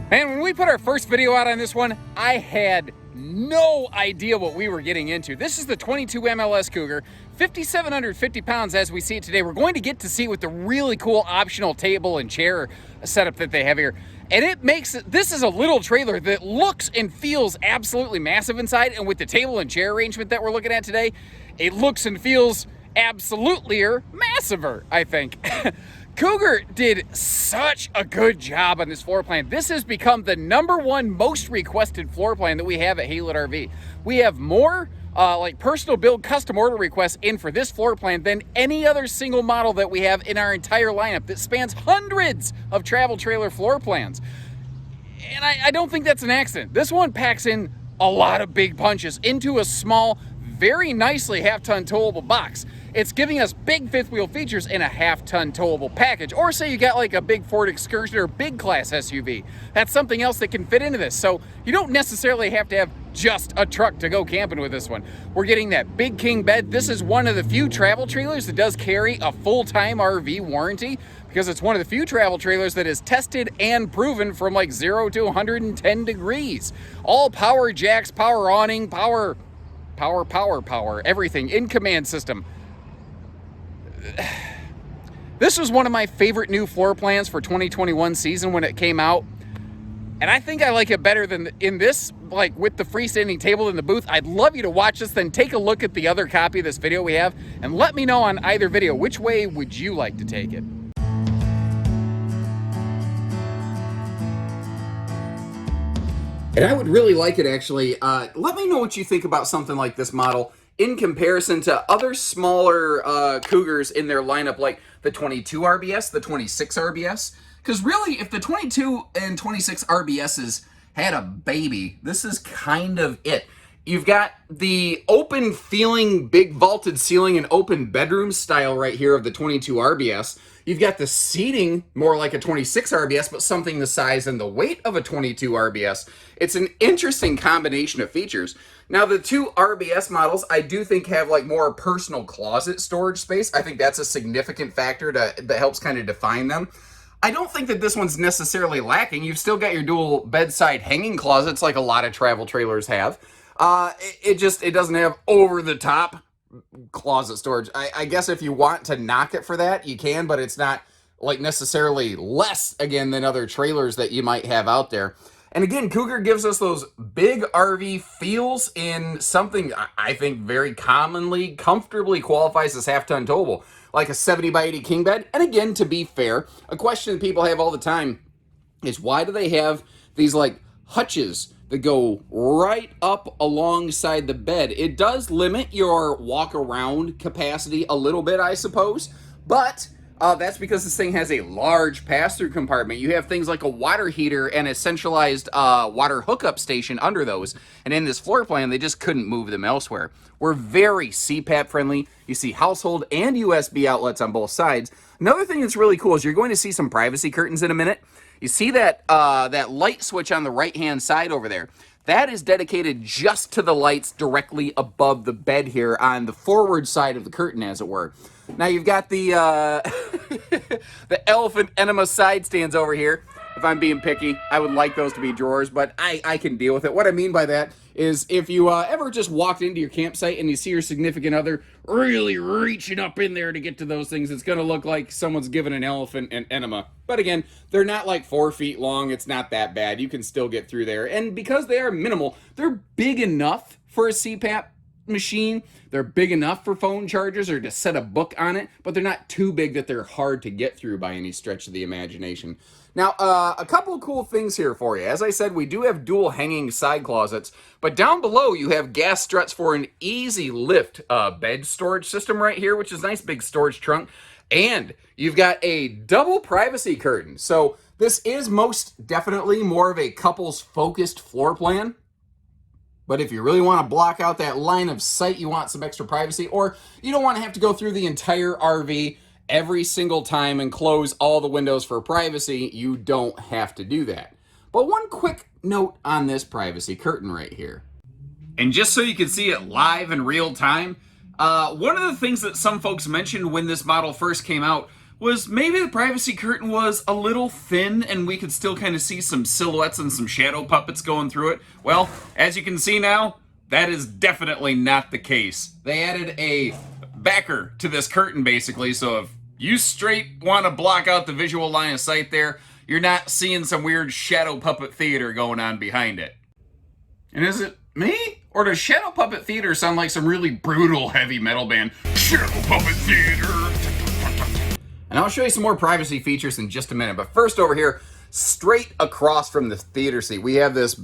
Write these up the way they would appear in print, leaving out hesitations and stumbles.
And when we put our first video out on this one, I had no idea what we were getting into. This is the 22 MLS Cougar, 5,750 pounds as we see it today. We're going to get to see with the really cool optional table and chair setup that they have here. And it makes it, this is a little trailer that looks and feels absolutely massive inside. And with the table and chair arrangement that we're looking at today, it looks and feels absolutely massiver, I think. Cougar did such a good job on this floor plan. This has become the #1 most requested floor plan that we have at Haylett RV. We have more like personal build custom order requests in for this floor plan than any other single model that we have in our entire lineup that spans hundreds of travel trailer floor plans. And I don't think that's an accident. This one packs in a lot of big punches into a small, very nicely half-ton towable box. It's giving us big fifth wheel features in a half-ton towable package. Or say you got like a big Ford Excursion or big class SUV. That's something else that can fit into this. So you don't necessarily have to have just a truck to go camping with this one. We're getting that big king bed. This is one of the few travel trailers that does carry a full-time RV warranty, because it's one of the few travel trailers that is tested and proven from like 0 to 110 degrees. All power jacks, power awning, power, everything in command system. This was one of my favorite new floor plans for 2021 season when it came out. And I think I like it better than in this, like with the freestanding table in the booth. I'd love you to watch this, then take a look at the other copy of this video we have, and let me know on either video, which way would you like to take it? And I would really like it, actually. Let me know what you think about something like this model in comparison to other smaller Cougars in their lineup, like the 22 RBS, the 26 RBS. Because really, if the 22 and 26 RBSs had a baby, this is kind of it. You've got the open feeling, big vaulted ceiling and open bedroom style right here of the 22 RBS. You've got the seating more like a 26 RBS, but something the size and the weight of a 22 RBS. It's an interesting combination of features. Now, the two RBS models, I do think have like more personal closet storage space. I think that's a significant factor that helps kind of define them. I don't think that this one's necessarily lacking. You've still got your dual bedside hanging closets like a lot of travel trailers have. It doesn't have over-the-top closet storage. I guess if you want to knock it for that, you can, but it's not like necessarily less, again, than other trailers that you might have out there. And again, Cougar gives us those big RV feels in something I think very commonly, comfortably qualifies as half-ton towable, like a 70 by 80 king bed. And again, to be fair, a question that people have all the time is why do they have these like hutches that go right up alongside the bed? It does limit your walk around capacity a little bit, I suppose, but that's because this thing has a large pass-through compartment. You have things like a water heater and a centralized water hookup station under those. And in this floor plan, they just couldn't move them elsewhere. We're very CPAP friendly. You see household and USB outlets on both sides. Another thing that's really cool is you're going to see some privacy curtains in a minute. You see that that light switch on the right-hand side over there? That is dedicated just to the lights directly above the bed here on the forward side of the curtain, as it were. Now you've got the the elephant enema side stands over here. If I'm being picky, I would like those to be drawers, but I can deal with it. What I mean by that is if you ever just walked into your campsite and you see your significant other really reaching up in there to get to those things, it's going to look like someone's giving an elephant an enema. But again, they're not like 4 feet long. It's not that bad. You can still get through there. And because they are minimal, they're big enough for a CPAP machine. They're big enough for phone chargers or to set a book on it, but they're not too big that they're hard to get through by any stretch of the imagination. Now, a couple of cool things here for you. As I said, we do have dual hanging side closets, but down below you have gas struts for an easy lift bed storage system right here, which is a nice big storage trunk. And you've got a double privacy curtain. So this is most definitely more of a couples focused floor plan. But if you really want to block out that line of sight, you want some extra privacy, or you don't want to have to go through the entire RV every single time and close all the windows for privacy, you don't have to do that. But one quick note on this privacy curtain right here. And just so you can see it live in real time, one of the things that some folks mentioned when this model first came out was maybe the privacy curtain was a little thin and we could still kind of see some silhouettes and some shadow puppets going through it. Well, as you can see now, that is definitely not the case. They added a backer to this curtain basically, so if you straight want to block out the visual line of sight there, you're not seeing some weird shadow puppet theater going on behind it. And is it me? Or does shadow puppet theater sound like some really brutal heavy metal band? Shadow puppet theater! And I'll show you some more privacy features in just a minute. But first over here, straight across from the theater seat, we have this,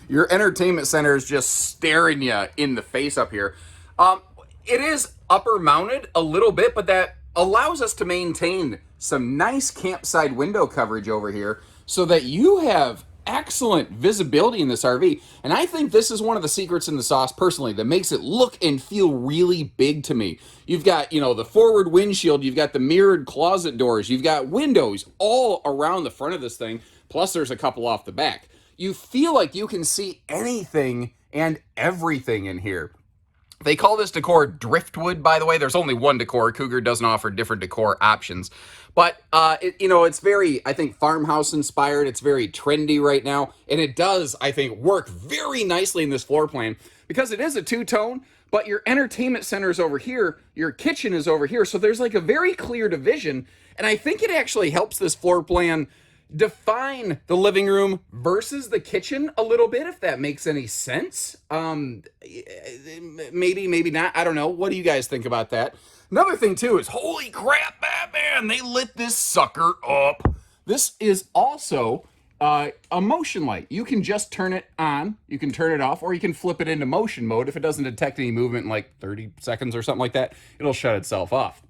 your entertainment center is just staring you in the face up here. It is upper mounted a little bit, but that allows us to maintain some nice campsite window coverage over here so that you have excellent visibility in this RV. And I think this is one of the secrets in the sauce personally that makes it look and feel really big to me. You've got, you know, the forward windshield, you've got the mirrored closet doors, you've got windows all around the front of this thing, plus there's a couple off the back. You feel like you can see anything and everything in here. They call this decor driftwood, by the way. There's only one decor. Cougar doesn't offer different decor options. But, it's very, I think, farmhouse inspired. It's very trendy right now. And it does, I think, work very nicely in this floor plan because it is a two-tone, but your entertainment center is over here. Your kitchen is over here. So there's like a very clear division. And I think it actually helps this floor plan define the living room versus the kitchen a little bit, if that makes any sense. Maybe not. I don't know. What do you guys think about that? Another thing too is, holy crap, Batman, they lit this sucker up. This is also a motion light. You can just turn it on, you can turn it off, or you can flip it into motion mode. If it doesn't detect any movement in like 30 seconds or something like that, it'll shut itself off.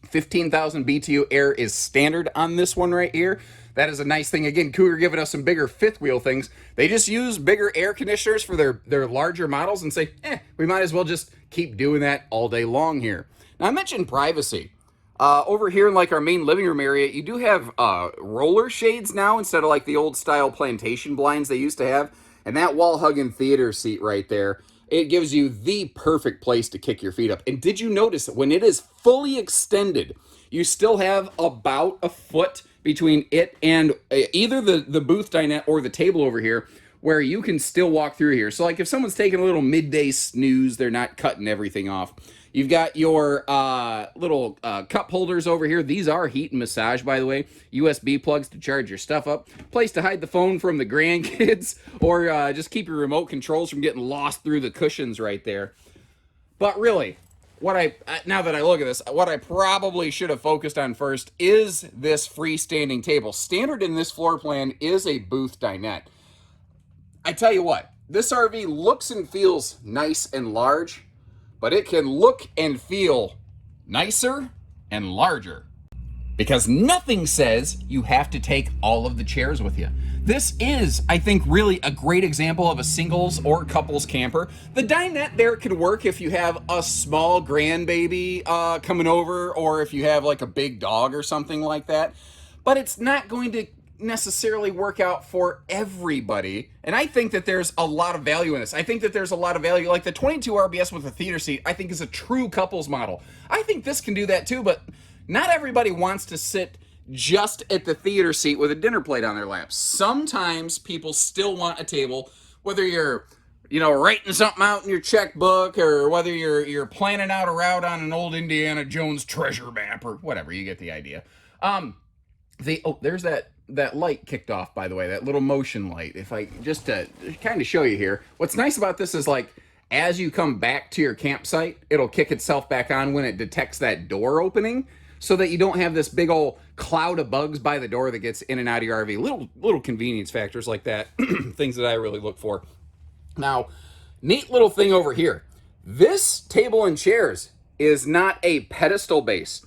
15,000 BTU air is standard on this one right here. That is a nice thing. Again, Cougar giving us some bigger fifth wheel things. They just use bigger air conditioners for their larger models and say, we might as well just keep doing that all day long here. Now, I mentioned privacy. Over here in like our main living room area, you do have roller shades now instead of like the old style plantation blinds they used to have. And that wall-hugging theater seat right there, it gives you the perfect place to kick your feet up. And did you notice that when it is fully extended, you still have about a foot between it and either the booth dinette or the table over here where you can still walk through here. So like if someone's taking a little midday snooze, they're not cutting everything off. You've got your little cup holders over here. These are heat and massage, by the way. USB plugs to charge your stuff up. Place to hide the phone from the grandkids or just keep your remote controls from getting lost through the cushions right there. But really, now that I look at this, what I probably should have focused on first is this freestanding table. Standard in this floor plan is a booth dinette. I tell you what, this RV looks and feels nice and large, but it can look and feel nicer and larger because nothing says you have to take all of the chairs with you. This is, I think, really a great example of a singles or couples camper. The dinette there could work if you have a small grandbaby coming over or if you have like a big dog or something like that. But it's not going to necessarily work out for everybody. And I think that there's a lot of value in this. I think that there's a lot of value. Like the 22 RBS with a theater seat, I think is a true couples model. I think this can do that too, but not everybody wants to sit just at the theater seat with a dinner plate on their lap. Sometimes people still want a table, whether you're, writing something out in your checkbook or whether you're planning out a route on an old Indiana Jones treasure map or whatever. You get the idea. There's that light kicked off, by the way, that little motion light. If I just to kind of show you here, what's nice about this is like as you come back to your campsite, it'll kick itself back on when it detects that door opening, so that you don't have this big old cloud of bugs by the door that gets in and out of your RV. Little convenience factors like that, things that I really look for. Now, neat little thing over here. This table and chairs is not a pedestal base.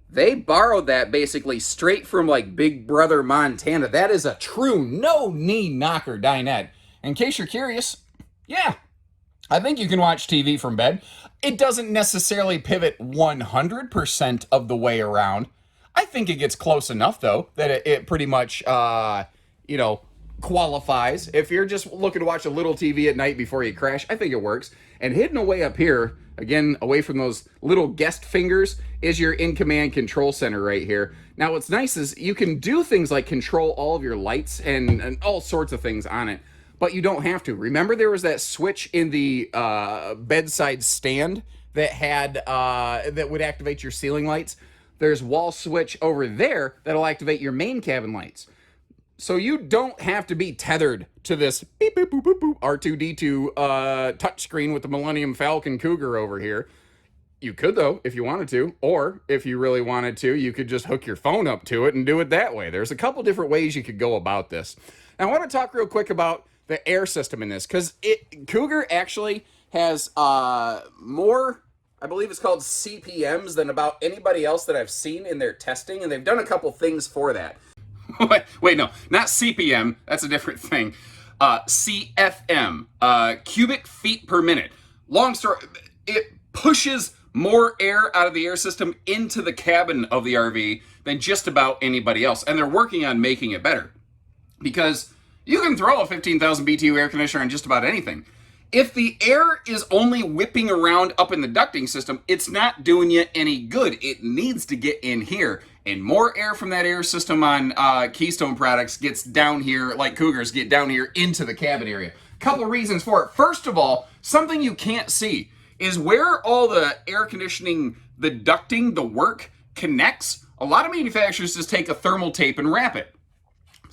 They borrowed that basically straight from like Big Brother Montana. That is a true no-knee knocker dinette. In case you're curious, yeah, I think you can watch TV from bed. It doesn't necessarily pivot 100% of the way around. I think it gets close enough, though, that it pretty much, qualifies. If you're just looking to watch a little TV at night before you crash, I think it works. And hidden away up here, again, away from those little guest fingers, is your in-command control center right here. Now, what's nice is you can do things like control all of your lights and all sorts of things on it, but you don't have to. Remember there was that switch in the bedside stand that had that would activate your ceiling lights? There's wall switch over there that'll activate your main cabin lights. So you don't have to be tethered to this beep, beep, boop, boop, boop, R2-D2 touchscreen with the Millennium Falcon Cougar over here. You could, though, if you wanted to. Or, if you really wanted to, you could just hook your phone up to it and do it that way. There's a couple different ways you could go about this. Now, I want to talk real quick about the air system in this, because Cougar actually has more, I believe it's called CPMs, than about anybody else that I've seen in their testing, and they've done a couple things for that. Wait, no, not CPM. That's a different thing. CFM, cubic feet per minute. Long story, it pushes more air out of the air system into the cabin of the RV than just about anybody else. And they're working on making it better, because you can throw a 15,000 BTU air conditioner on just about anything. If the air is only whipping around up in the ducting system, it's not doing you any good. It needs to get in here. And more air from that air system on Keystone products gets down here, like Cougars, get down here into the cabin area. Couple reasons for it. First of all, something you can't see is where all the air conditioning, the ducting, the work connects. A lot of manufacturers just take a thermal tape and wrap it.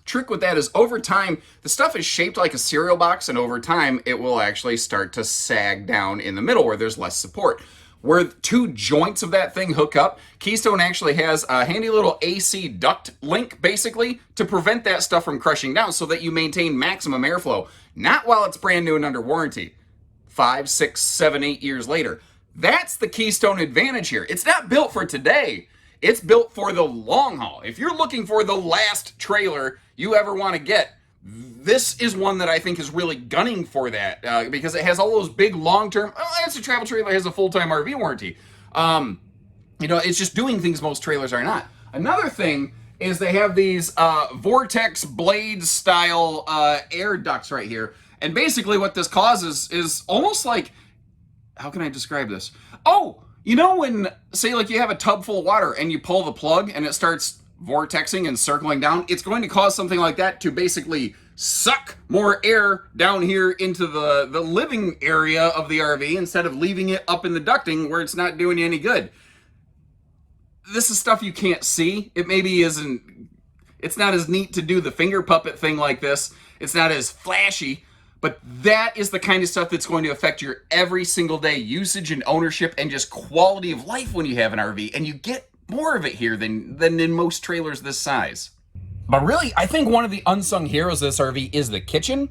Trick with that is, over time, the stuff is shaped like a cereal box, and over time it will actually start to sag down in the middle where there's less support. Where two joints of that thing hook up, Keystone actually has a handy little AC duct link, basically, to prevent that stuff from crushing down, so that you maintain maximum airflow. Not while it's brand new and under warranty. 5, 6, 7, 8 years later. That's the Keystone advantage here. It's not built for today. It's built for the long haul. If you're looking for the last trailer you ever want to get, this is one that I think is really gunning for that, because it has all those big long-term, it's a travel trailer, it has a full-time RV warranty. It's just doing things most trailers are not. Another thing is they have these vortex blade style air ducts right here. And basically what this causes is almost like, how can I describe this? Oh, you know when, say like you have a tub full of water and you pull the plug and it starts vortexing and circling down? It's going to cause something like that to basically suck more air down here into the living area of the RV instead of leaving it up in the ducting where it's not doing you any good. This is stuff you can't see. It maybe isn't, it's not as neat to do the finger puppet thing like this. It's not as flashy. But that is the kind of stuff that's going to affect your every single day usage and ownership and just quality of life when you have an RV. And you get more of it here than in most trailers this size. But really, I think one of the unsung heroes of this RV is the kitchen.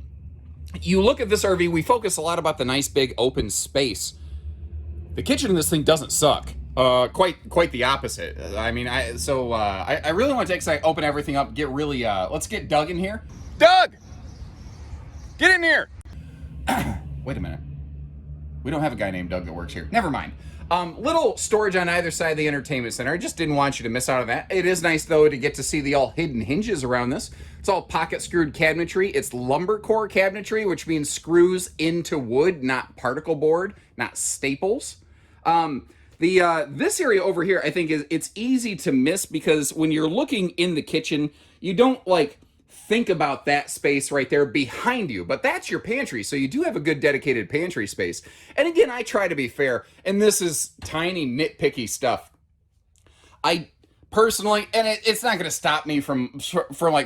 You look at this RV, we focus a lot about the nice big open space. The kitchen in this thing doesn't suck. Quite the opposite. I mean, I really want to take a second, open everything up, get really, let's get Doug in here. Doug! Get in here! Wait a minute. We don't have a guy named Doug that works here. Never mind. Little storage on either side of the entertainment center. I just didn't want you to miss out on that. It is nice, though, to get to see the all hidden hinges around this. It's all pocket screwed cabinetry. It's lumber core cabinetry, which means screws into wood, not particle board, not staples. This area over here, I think, it's easy to miss because when you're looking in the kitchen, you don't, think about that space right there behind you, but that's your pantry, so you do have a good dedicated pantry space. And again, I try to be fair, and this is tiny nitpicky stuff. I personally, and it's not going to stop me from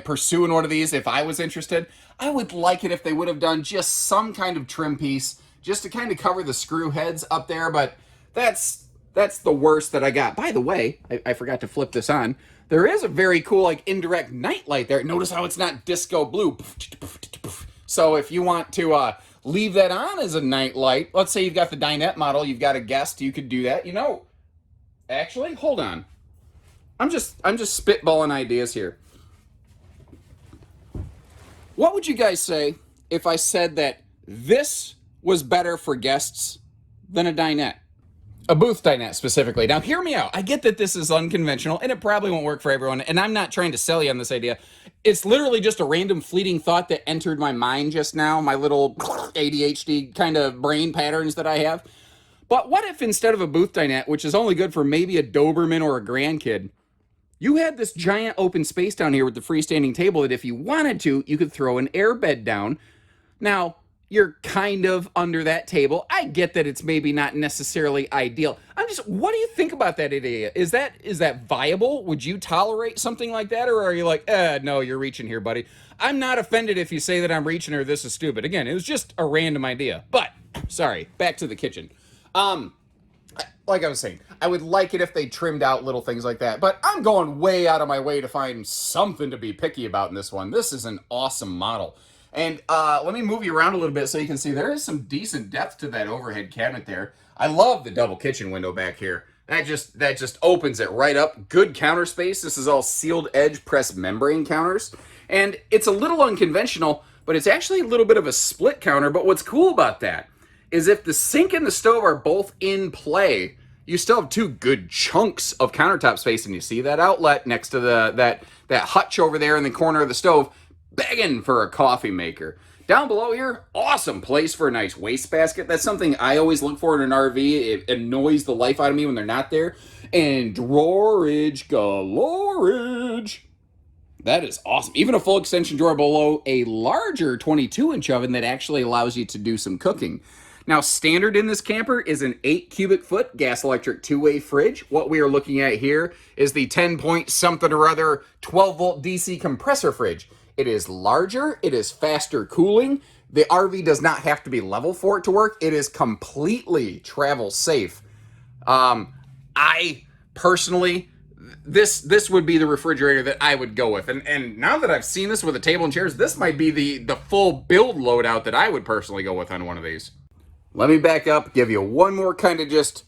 pursuing one of these if I was interested. I would like it if they would have done just some kind of trim piece just to kind of cover the screw heads up there, but that's the worst that I got. By the way, I forgot to flip this on. There is a very cool, indirect night light there. Notice how it's not disco blue. So if you want to leave that on as a night light, let's say you've got the Dinette model, you've got a guest, you could do that. Actually, hold on. I'm just spitballing ideas here. What would you guys say if I said that this was better for guests than a Dinette? A booth dinette specifically. Now, hear me out. I get that this is unconventional, and it probably won't work for everyone, and I'm not trying to sell you on this idea. It's literally just a random fleeting thought that entered my mind just now, my little ADHD kind of brain patterns that I have. But what if instead of a booth dinette, which is only good for maybe a Doberman or a grandkid, you had this giant open space down here with the freestanding table that if you wanted to, you could throw an air bed down. Now, you're kind of under that table. I get that it's maybe not necessarily ideal. What do you think about that idea? Is that viable? Would you tolerate something like that? Or are you like, no, you're reaching here, buddy. I'm not offended if you say that I'm reaching or this is stupid. Again, it was just a random idea. But, sorry, back to the kitchen. Like I was saying, I would like it if they trimmed out little things like that, but I'm going way out of my way to find something to be picky about in this one. This is an awesome model. And let me move you around a little bit so you can see there is some decent depth to that overhead cabinet there. I love the double kitchen window back here. That just opens it right up. Good counter space. This is all sealed edge pressed membrane counters. And it's a little unconventional, but it's actually a little bit of a split counter. But what's cool about that is if the sink and the stove are both in play, you still have two good chunks of countertop space. And you see that outlet next to that hutch over there in the corner of the stove, begging for a coffee maker. Down below here, awesome place for a nice wastebasket. That's something I always look for in an RV. It annoys the life out of me when they're not there. And drawerage galorage. That is awesome. Even a full extension drawer below a larger 22-inch oven that actually allows you to do some cooking. Now, standard in this camper is an 8 cubic foot gas electric two-way fridge. What we are looking at here is the 10 point something or other 12 volt DC compressor fridge. It is larger, it is faster cooling. The RV does not have to be level for it to work. It is completely travel safe. I personally, this would be the refrigerator that I would go with. And now that I've seen this with a table and chairs, this might be the full build loadout that I would personally go with on one of these. Let me back up, give you one more kind of just,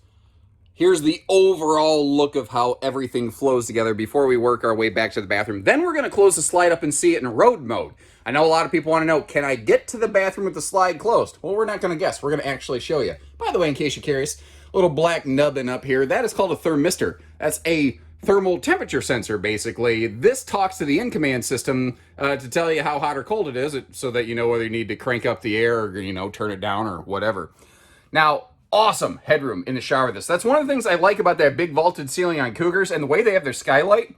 here's the overall look of how everything flows together before we work our way back to the bathroom. Then we're going to close the slide up and see it in road mode. I know a lot of people want to know, can I get to the bathroom with the slide closed? Well, we're not going to guess. We're going to actually show you. By the way, in case you're curious, a little black nubbin up here, that is called a thermistor. That's a thermal temperature sensor, basically. This talks to the in-command system to tell you how hot or cold it is, so that you know whether you need to crank up the air or, turn it down or whatever. Now, awesome headroom in the shower with this. That's one of the things I like about that big vaulted ceiling on Cougars, and the way they have their skylight.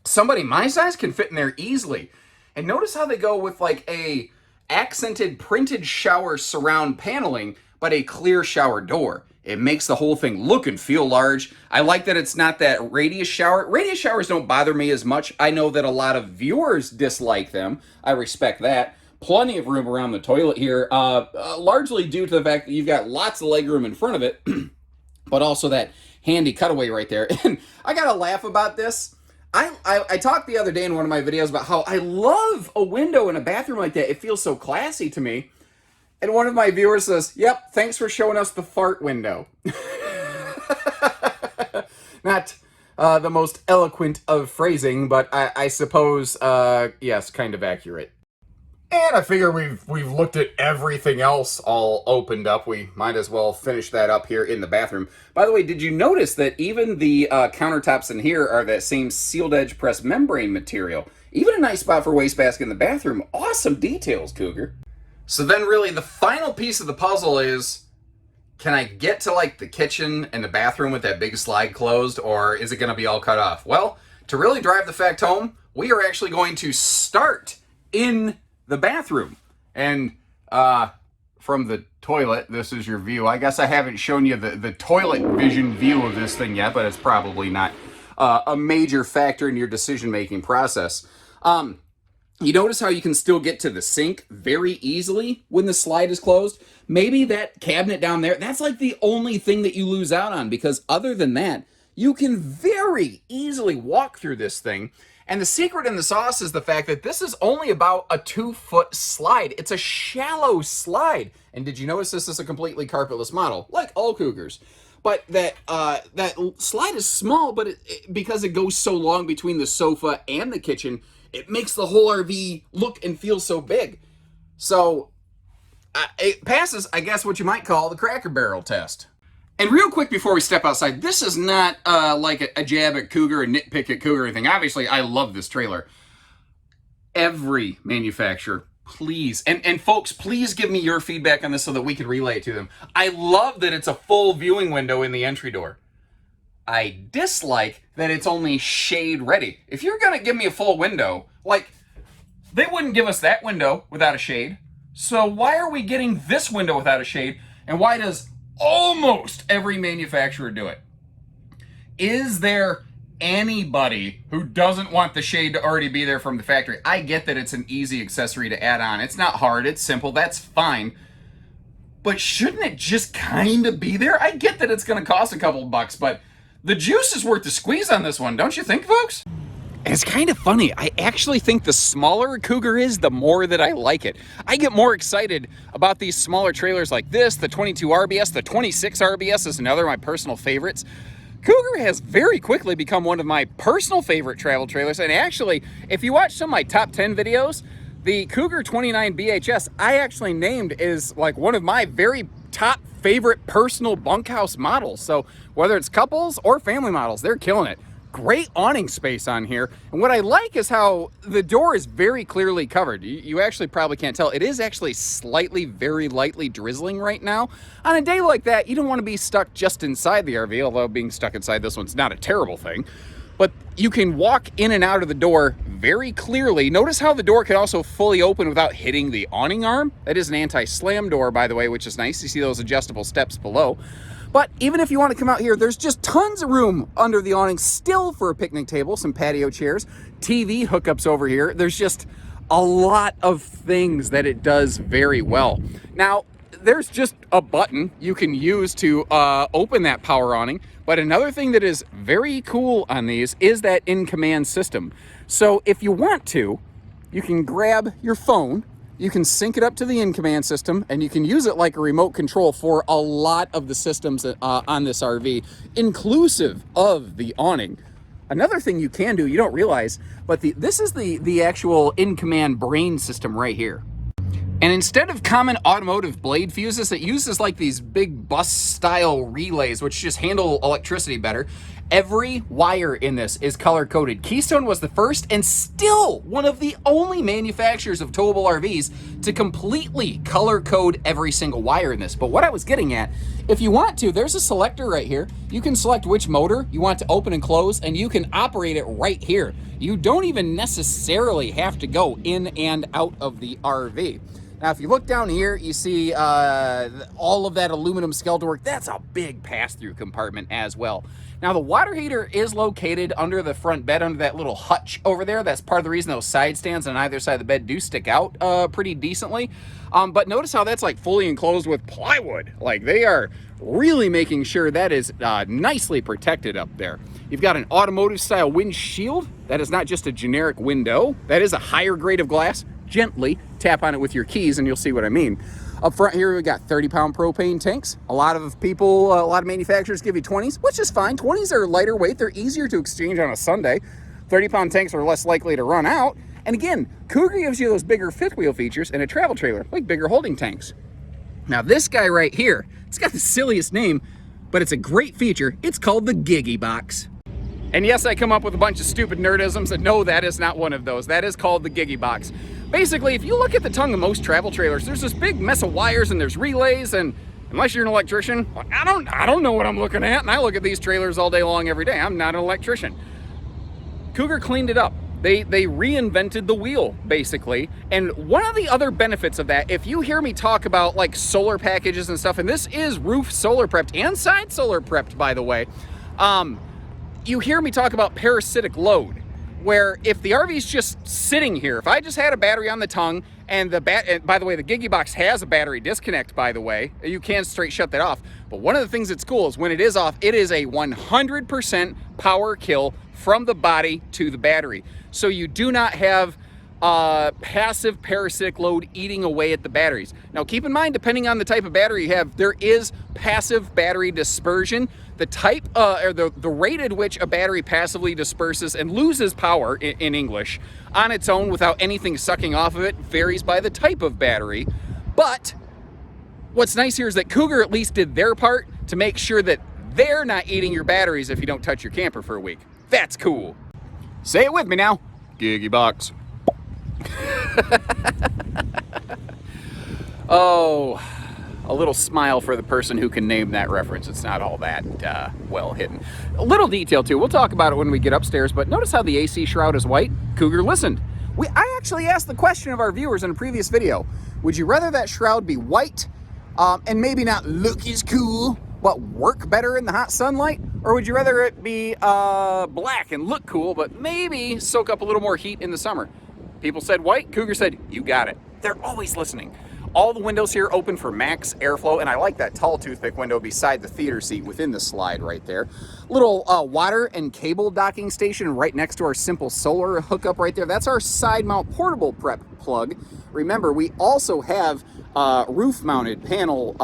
Somebody my size can fit in there easily. And notice how they go with like a accented printed shower surround paneling, but a clear shower door. It makes the whole thing look and feel large. I like that it's not that radius shower. Radius showers don't bother me as much. I know that a lot of viewers dislike them. I respect that. Plenty of room around the toilet here, largely due to the fact that you've got lots of legroom in front of it, but also that handy cutaway right there. And I gotta laugh about this. I talked the other day in one of my videos about how I love a window in a bathroom like that. It feels so classy to me. And one of my viewers says, yep, thanks for showing us the fart window. Not the most eloquent of phrasing, but I suppose, yes, kind of accurate. And I figure we've looked at everything else all opened up. We might as well finish that up here in the bathroom. By the way, did you notice that even the countertops in here are that same sealed edge pressed membrane material? Even a nice spot for wastebasket in the bathroom. Awesome details, Cougar. So then really the final piece of the puzzle is, can I get to like the kitchen and the bathroom with that big slide closed, or is it going to be all cut off? Well, to really drive the fact home, we are actually going to start in the bathroom. And from the toilet, this is your view. I guess I haven't shown you the toilet vision view of this thing yet, but it's probably not a major factor in your decision-making process. You notice how you can still get to the sink very easily when the slide is closed? Maybe that cabinet down there, that's like the only thing that you lose out on, because other than that, you can very easily walk through this thing. And the secret in the sauce is the fact that this is only about a 2-foot slide. It's a shallow slide. And did you notice this is a completely carpetless model, like all Cougars? But that slide is small, but because it goes so long between the sofa and the kitchen, it makes the whole RV look and feel so big. So it passes, I guess, what you might call the Cracker Barrel test. And real quick before we step outside, this is not like a jab at Cougar, a nitpick at Cougar or anything. Obviously, I love this trailer. Every manufacturer, please, and folks, please give me your feedback on this so that we can relay it to them. I love that it's a full viewing window in the entry door. I dislike that it's only shade ready. If you're gonna give me a full window, like, they wouldn't give us that window without a shade. So why are we getting this window without a shade? And why does almost every manufacturer do it? Is there anybody who doesn't want the shade to already be there from the factory? I get that it's an easy accessory to add on. It's not hard, it's simple, that's fine. But shouldn't it just kind of be there? I get that it's gonna cost a couple bucks, but the juice is worth the squeeze on this one, don't you think, folks? And it's kind of funny. I actually think the smaller a Cougar is, the more that I like it. I get more excited about these smaller trailers like this, the 22 RBS, the 26 RBS is another of my personal favorites. Cougar has very quickly become one of my personal favorite travel trailers. And actually, if you watch some of my top 10 videos, the Cougar 29 BHS, I actually named is like one of my very top favorite personal bunkhouse models. So whether it's couples or family models, they're killing it. Great awning space on here. And what I like is how the door is very clearly covered. You actually probably can't tell. It is actually slightly, very lightly drizzling right now. On a day like that, you don't want to be stuck just inside the RV, although being stuck inside this one's not a terrible thing. But you can walk in and out of the door very clearly. Notice how the door can also fully open without hitting the awning arm. That is an anti-slam door, by the way, which is nice. You see those adjustable steps below. But even if you want to come out here, there's just tons of room under the awning still for a picnic table, some patio chairs, TV hookups over here. There's just a lot of things that it does very well. Now, there's just a button you can use to open that power awning. But another thing that is very cool on these is that in-command system. So if you want to, you can grab your phone, you can sync it up to the in-command system, and you can use it like a remote control for a lot of the systems on this RV, inclusive of the awning. Another thing you can do, you don't realize, but this is the actual in-command brain system right here. And instead of common automotive blade fuses, it uses like these big bus-style relays, which just handle electricity better. Every wire in this is color-coded. Keystone was the first and still one of the only manufacturers of towable RVs to completely color-code every single wire in this. But what I was getting at, if you want to, there's a selector right here. You can select which motor you want to open and close, and you can operate it right here. You don't even necessarily have to go in and out of the RV. Now, if you look down here, you see all of that aluminum skeleton work. That's a big pass-through compartment as well. Now, the water heater is located under the front bed, under that little hutch over there. That's part of the reason those side stands on either side of the bed do stick out pretty decently. But notice how that's like fully enclosed with plywood. Like, they are really making sure that is nicely protected up there. You've got an automotive-style windshield. That is not just a generic window. That is a higher grade of glass. Gently tap on it with your keys and you'll see what I mean. Up front here, we got 30-pound propane tanks. A lot of people, a lot of manufacturers give you 20s, which is fine. 20s are lighter weight. They're easier to exchange on a Sunday. 30-pound tanks are less likely to run out. And again, Cougar gives you those bigger fifth wheel features in a travel trailer, like bigger holding tanks. Now this guy right here, it's got the silliest name, but it's a great feature. It's called the Giggy Box. And yes, I come up with a bunch of stupid nerdisms, and no, that is not one of those. That is called the Giggy Box. Basically, if you look at the tongue of most travel trailers, there's this big mess of wires and there's relays, and unless you're an electrician, I don't know what I'm looking at, and I look at these trailers all day long every day. I'm not an electrician. Cougar cleaned it up. They reinvented the wheel, basically. And one of the other benefits of that, if you hear me talk about like solar packages and stuff, and this is roof solar prepped and side solar prepped, by the way, you hear me talk about parasitic load, where if the RV's just sitting here, if I just had a battery on the tongue and by the way, the Giggy Box has a battery disconnect, by the way, you can straight shut that off. But one of the things that's cool is when it is off, it is a 100% power kill from the body to the battery. So you do not have passive parasitic load eating away at the batteries. Now keep in mind, depending on the type of battery you have, there is passive battery dispersion. The type or the rate at which a battery passively disperses and loses power in English on its own without anything sucking off of it varies by the type of battery. But what's nice here is that Cougar at least did their part to make sure that they're not eating your batteries if you don't touch your camper for a week. That's cool. Say it with me now. Giggy box. Oh, a little smile for the person who can name that reference. It's not all that well hidden. A little detail too. We'll talk about it when we get upstairs, but notice how the AC shroud is white? Cougar listened. I actually asked the question of our viewers in a previous video. Would you rather that shroud be white and maybe not look as cool, but work better in the hot sunlight? Or would you rather it be black and look cool, but maybe soak up a little more heat in the summer? People said white. Cougar said, you got it. They're always listening. All the windows here open for max airflow, and I like that tall toothpick window beside the theater seat within the slide right there. Little water and cable docking station right next to our simple solar hookup right there. That's our side mount portable prep plug. Remember, we also have roof mounted panel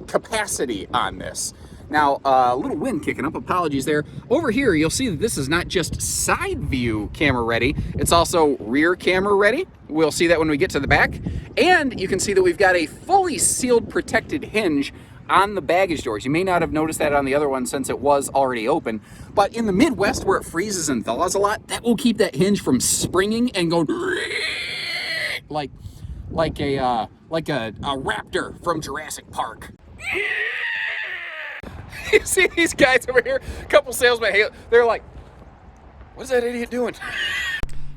capacity on this. Now, a little wind kicking up, apologies there. Over here, you'll see that this is not just side view camera ready, it's also rear camera ready. We'll see that when we get to the back. And you can see that we've got a fully sealed protected hinge on the baggage doors. You may not have noticed that on the other one since it was already open, but in the Midwest where it freezes and thaws a lot, that will keep that hinge from springing and going like a raptor from Jurassic Park. You see these guys over here, a couple salesmen, they're like, what's that idiot doing?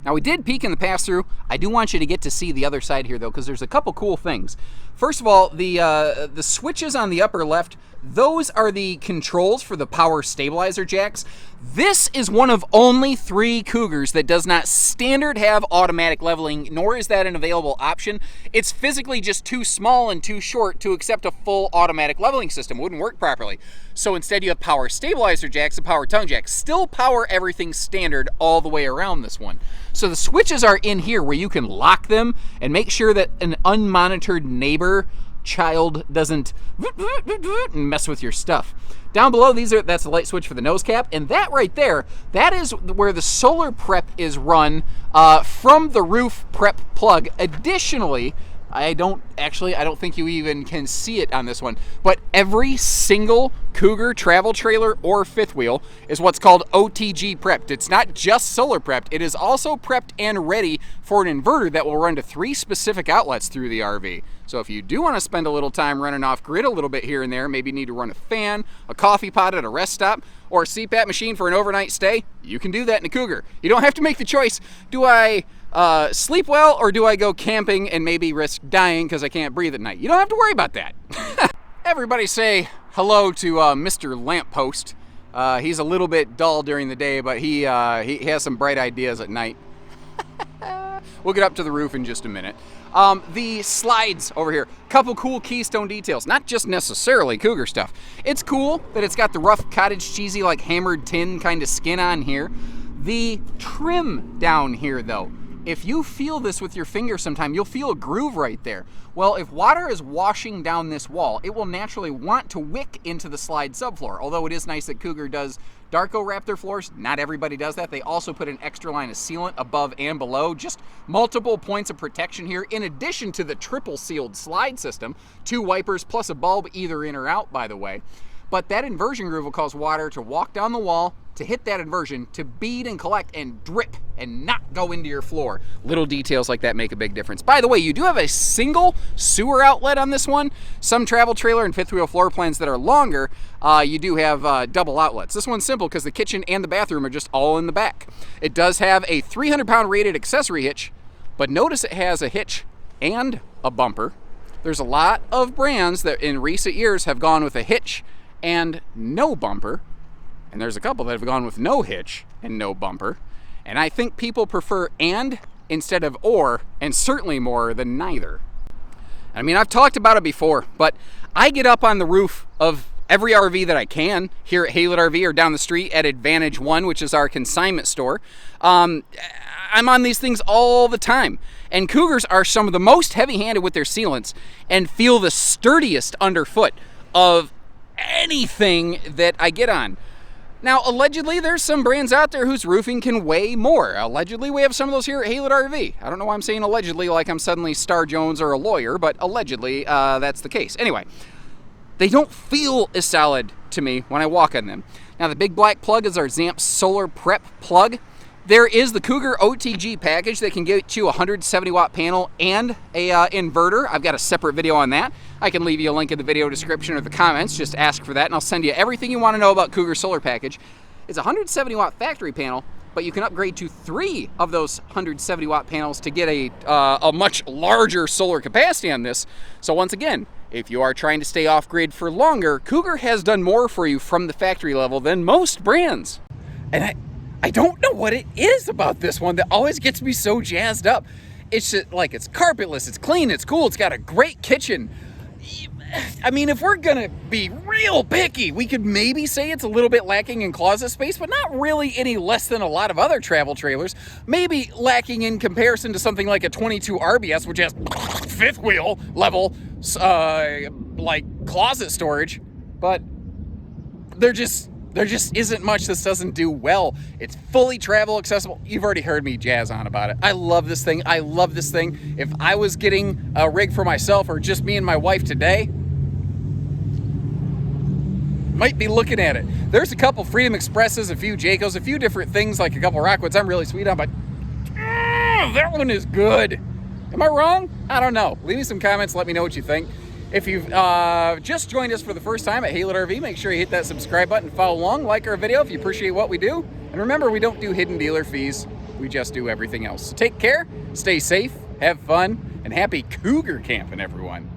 Now, we did peek in the pass-through. I do want you to get to see the other side here, though, because there's a couple cool things. First of all, the switches on the upper left, those are the controls for the power stabilizer jacks. This is one of only 3 Cougars that does not standard have automatic leveling, nor is that an available option. It's physically just too small and too short to accept a full automatic leveling system. It wouldn't work properly. So instead you have power stabilizer jacks and power tongue jacks. Still power everything standard all the way around this one. So the switches are in here where you can lock them and make sure that an unmonitored neighbor child doesn't mess with your stuff. Down below, that's the light switch for the nose cap, and that right there, that is where the solar prep is run from the roof prep plug. Additionally, I don't think you even can see it on this one, but every single Cougar travel trailer or fifth wheel is what's called OTG prepped. It's not just solar prepped, it is also prepped and ready for an inverter that will run to 3 specific outlets through the RV. So if you do want to spend a little time running off grid a little bit here and there, maybe need to run a fan, a coffee pot at a rest stop, or a CPAP machine for an overnight stay, you can do that in a Cougar. You don't have to make the choice, do I sleep well or do I go camping and maybe risk dying because I can't breathe at night? You don't have to worry about that. Everybody say hello to Mr. Lamppost. He's a little bit dull during the day, but he has some bright ideas at night. We'll get up to the roof in just a minute. The slides over here, couple cool Keystone details, not just necessarily Cougar stuff. It's cool that it's got the rough cottage cheesy like hammered tin kind of skin on here. The trim down here though, if you feel this with your finger sometime, you'll feel a groove right there. Well, if water is washing down this wall, it will naturally want to wick into the slide subfloor. Although it is nice that Cougar does Darko wrap their floors, not everybody does that. They also put an extra line of sealant above and below, just multiple points of protection here, in addition to the triple sealed slide system, 2 wipers plus a bulb either in or out, by the way. But that inversion groove will cause water to walk down the wall, to hit that inversion, to bead and collect and drip and not go into your floor. Little details like that make a big difference. By the way, you do have a single sewer outlet on this one. Some travel trailer and fifth wheel floor plans that are longer, you do have double outlets. This one's simple because the kitchen and the bathroom are just all in the back. It does have a 300-pound rated accessory hitch, but notice it has a hitch and a bumper. There's a lot of brands that in recent years have gone with a hitch and no bumper, and there's a couple that have gone with no hitch and no bumper, and I think people prefer and instead of or, and certainly more than neither. I mean, I've talked about it before, but I get up on the roof of every RV that I can here at Haylett RV or down the street at Advantage One, which is our consignment store. I'm on these things all the time, and Cougars are some of the most heavy-handed with their sealants and feel the sturdiest underfoot of anything that I get on. Now, allegedly, there's some brands out there whose roofing can weigh more. Allegedly, we have some of those here at Haylett RV. I don't know why I'm saying allegedly like I'm suddenly Star Jones or a lawyer, but allegedly, that's the case. Anyway, they don't feel as solid to me when I walk on them. Now the big black plug is our Zamp Solar Prep plug. There is the Cougar OTG package that can get you a 170 watt panel and a inverter. I've got a separate video on that. I can leave you a link in the video description or the comments. Just ask for that and I'll send you everything you want to know about Cougar Solar Package. It's a 170 watt factory panel, but you can upgrade to 3 of those 170 watt panels to get a much larger solar capacity on this. So once again, if you are trying to stay off grid for longer, Cougar has done more for you from the factory level than most brands. And I don't know what it is about this one that always gets me so jazzed up. It's just like, it's carpetless, it's clean, it's cool, it's got a great kitchen. I mean, if we're gonna be real picky, we could maybe say it's a little bit lacking in closet space, but not really any less than a lot of other travel trailers. Maybe lacking in comparison to something like a 22 RBS, which has fifth wheel level, like closet storage, but there just isn't much this doesn't do well. It's fully travel accessible. You've already heard me jazz on about it. I love this thing. I love this thing. If I was getting a rig for myself or just me and my wife today, might be looking at it. There's a couple Freedom Expresses, a few Jaycos, a few different things, like a couple Rockwoods I'm really sweet on, but that one is good. Am I wrong? I don't know. Leave me some comments. Let me know what you think. If you've just joined us for the first time at Haylett RV, make sure you hit that subscribe button, follow along, like our video if you appreciate what we do. And remember, we don't do hidden dealer fees. We just do everything else. So take care, stay safe, have fun, and happy Cougar camping, everyone.